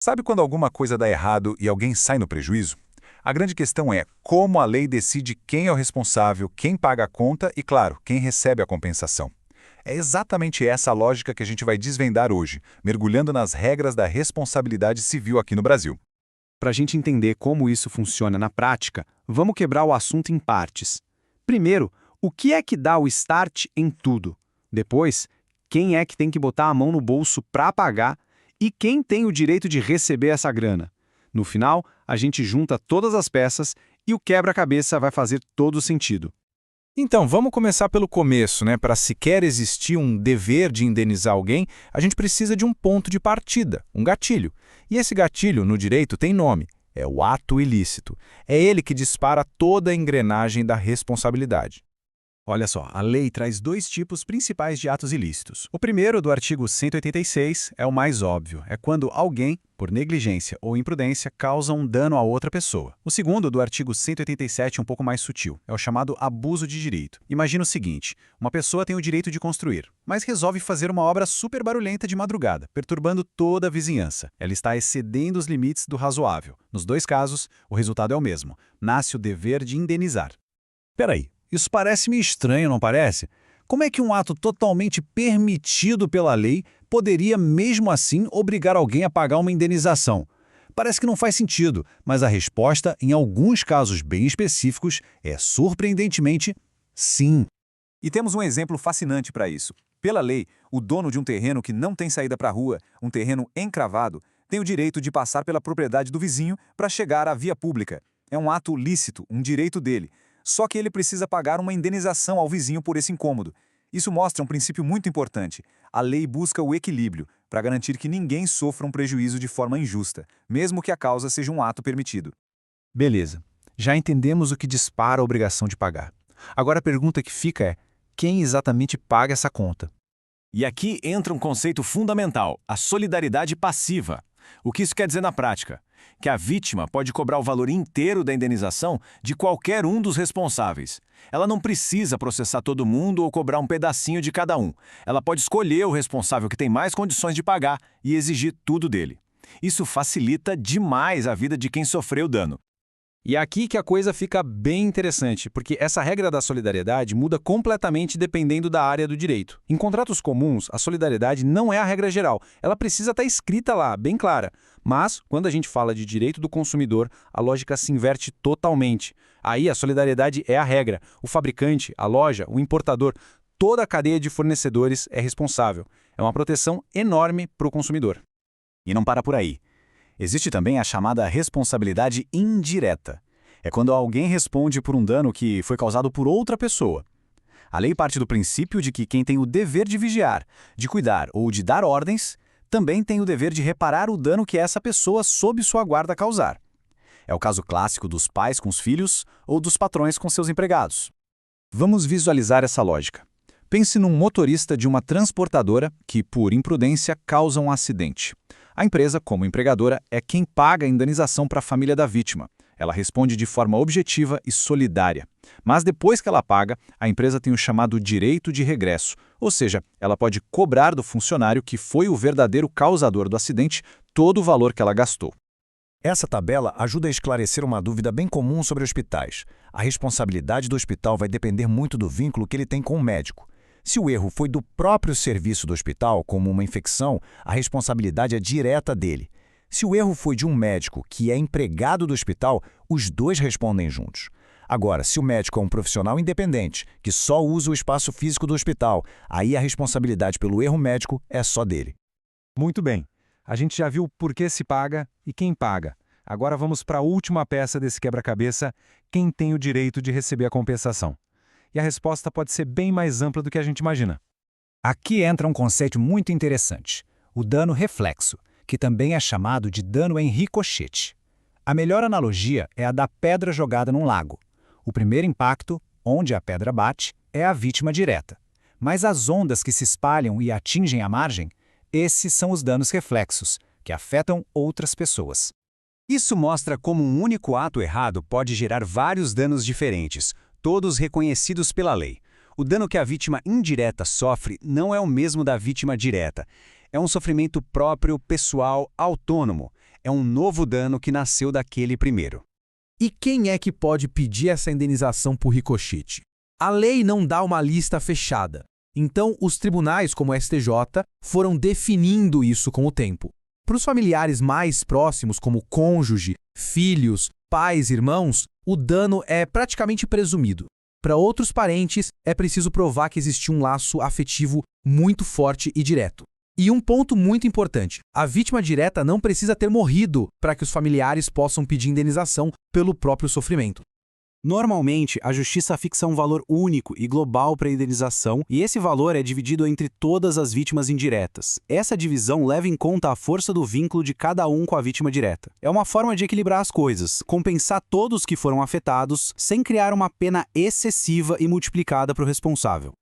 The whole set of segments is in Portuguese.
Sabe quando alguma coisa dá errado e alguém sai no prejuízo? A grande questão é como a lei decide quem é o responsável, quem paga a conta e, claro, quem recebe a compensação. É exatamente essa a lógica que a gente vai desvendar hoje, mergulhando nas regras da responsabilidade civil aqui no Brasil. Para a gente entender como isso funciona na prática, vamos quebrar o assunto em partes. Primeiro, o que é que dá o start em tudo? Depois, quem é que tem que botar a mão no bolso para pagar? E quem tem o direito de receber essa grana? No final, a gente junta todas as peças e o quebra-cabeça vai fazer todo sentido. Então, vamos começar pelo começo, né? Para sequer existir um dever de indenizar alguém, a gente precisa de um ponto de partida, um gatilho. E esse gatilho, no direito, tem nome. É o ato ilícito. É ele que dispara toda a engrenagem da responsabilidade. Olha só, a lei traz dois tipos principais de atos ilícitos. O primeiro, do artigo 186, é o mais óbvio. É quando alguém, por negligência ou imprudência, causa um dano a outra pessoa. O segundo, do artigo 187, é um pouco mais sutil. É o chamado abuso de direito. Imagina o seguinte, uma pessoa tem o direito de construir, mas resolve fazer uma obra super barulhenta de madrugada, perturbando toda a vizinhança. Ela está excedendo os limites do razoável. Nos dois casos, o resultado é o mesmo. Nasce o dever de indenizar. Peraí, isso parece meio estranho, não parece? Como é que um ato totalmente permitido pela lei poderia, mesmo assim, obrigar alguém a pagar uma indenização? Parece que não faz sentido, mas a resposta, em alguns casos bem específicos, é surpreendentemente sim. E temos um exemplo fascinante para isso. Pela lei, o dono de um terreno que não tem saída para a rua, um terreno encravado, tem o direito de passar pela propriedade do vizinho para chegar à via pública. É um ato lícito, um direito dele. Só que ele precisa pagar uma indenização ao vizinho por esse incômodo. Isso mostra um princípio muito importante. A lei busca o equilíbrio, para garantir que ninguém sofra um prejuízo de forma injusta, mesmo que a causa seja um ato permitido. Beleza, já entendemos o que dispara a obrigação de pagar. Agora a pergunta que fica é, quem exatamente paga essa conta? E aqui entra um conceito fundamental, a solidariedade passiva. O que isso quer dizer na prática? Que a vítima pode cobrar o valor inteiro da indenização de qualquer um dos responsáveis. Ela não precisa processar todo mundo ou cobrar um pedacinho de cada um. Ela pode escolher o responsável que tem mais condições de pagar e exigir tudo dele. Isso facilita demais a vida de quem sofreu o dano. E é aqui que a coisa fica bem interessante, porque essa regra da solidariedade muda completamente dependendo da área do direito. Em contratos comuns, a solidariedade não é a regra geral, ela precisa estar escrita lá, bem clara. Mas, quando a gente fala de direito do consumidor, a lógica se inverte totalmente. Aí a solidariedade é a regra. O fabricante, a loja, o importador, toda a cadeia de fornecedores é responsável. É uma proteção enorme para o consumidor. E não para por aí. Existe também a chamada responsabilidade indireta. É quando alguém responde por um dano que foi causado por outra pessoa. A lei parte do princípio de que quem tem o dever de vigiar, de cuidar ou de dar ordens, também tem o dever de reparar o dano que essa pessoa sob sua guarda causar. É o caso clássico dos pais com os filhos ou dos patrões com seus empregados. Vamos visualizar essa lógica. Pense num motorista de uma transportadora que, por imprudência, causa um acidente. A empresa, como empregadora, é quem paga a indenização para a família da vítima. Ela responde de forma objetiva e solidária. Mas depois que ela paga, a empresa tem o chamado direito de regresso, ou seja, ela pode cobrar do funcionário que foi o verdadeiro causador do acidente todo o valor que ela gastou. Essa tabela ajuda a esclarecer uma dúvida bem comum sobre hospitais. A responsabilidade do hospital vai depender muito do vínculo que ele tem com o médico. Se o erro foi do próprio serviço do hospital, como uma infecção, a responsabilidade é direta dele. Se o erro foi de um médico que é empregado do hospital, os dois respondem juntos. Agora, se o médico é um profissional independente, que só usa o espaço físico do hospital, aí a responsabilidade pelo erro médico é só dele. Muito bem. A gente já viu por que se paga e quem paga. Agora vamos para a última peça desse quebra-cabeça, quem tem o direito de receber a compensação. E a resposta pode ser bem mais ampla do que a gente imagina. Aqui entra um conceito muito interessante, o dano reflexo, que também é chamado de dano em ricochete. A melhor analogia é a da pedra jogada num lago. O primeiro impacto, onde a pedra bate, é a vítima direta. Mas as ondas que se espalham e atingem a margem, esses são os danos reflexos, que afetam outras pessoas. Isso mostra como um único ato errado pode gerar vários danos diferentes, todos reconhecidos pela lei. O dano que a vítima indireta sofre não é o mesmo da vítima direta. É um sofrimento próprio, pessoal, autônomo. é um novo dano que nasceu daquele primeiro. E quem é que pode pedir essa indenização por ricochete? A lei não dá uma lista fechada. Então, os tribunais, como o STJ, foram definindo isso com o tempo. Para os familiares mais próximos, como cônjuge, filhos, pais, irmãos, o dano é praticamente presumido. Para outros parentes, é preciso provar que existiu um laço afetivo muito forte e direto. E um ponto muito importante, a vítima direta não precisa ter morrido para que os familiares possam pedir indenização pelo próprio sofrimento. Normalmente, a justiça fixa um valor único e global para a indenização, e esse valor é dividido entre todas as vítimas indiretas. Essa divisão leva em conta a força do vínculo de cada um com a vítima direta. É uma forma de equilibrar as coisas, compensar todos que foram afetados, sem criar uma pena excessiva e multiplicada para o responsável.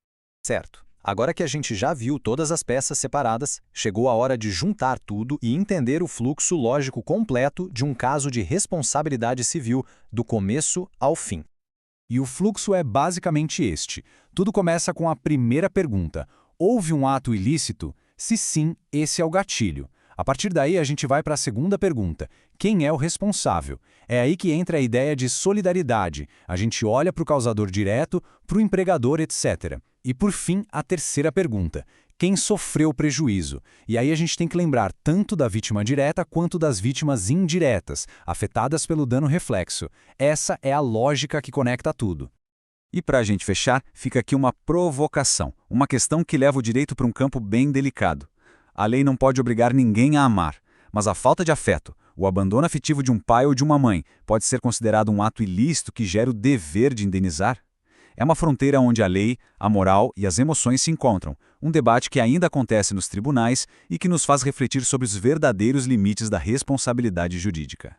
Certo. Agora que a gente já viu todas as peças separadas, chegou a hora de juntar tudo e entender o fluxo lógico completo de um caso de responsabilidade civil, do começo ao fim. E o fluxo é basicamente este. Tudo começa com a primeira pergunta. Houve um ato ilícito? Se sim, esse é o gatilho. A partir daí, a gente vai para a segunda pergunta. Quem é o responsável? É aí que entra a ideia de solidariedade. A gente olha para o causador direto, para o empregador, etc. E, por fim, a terceira pergunta. Quem sofreu o prejuízo? E aí a gente tem que lembrar tanto da vítima direta quanto das vítimas indiretas, afetadas pelo dano reflexo. Essa é a lógica que conecta tudo. E para a gente fechar, fica aqui uma provocação, uma questão que leva o direito para um campo bem delicado. A lei não pode obrigar ninguém a amar, mas a falta de afeto, o abandono afetivo de um pai ou de uma mãe, pode ser considerado um ato ilícito que gera o dever de indenizar? É uma fronteira onde a lei, a moral e as emoções se encontram, um debate que ainda acontece nos tribunais e que nos faz refletir sobre os verdadeiros limites da responsabilidade jurídica.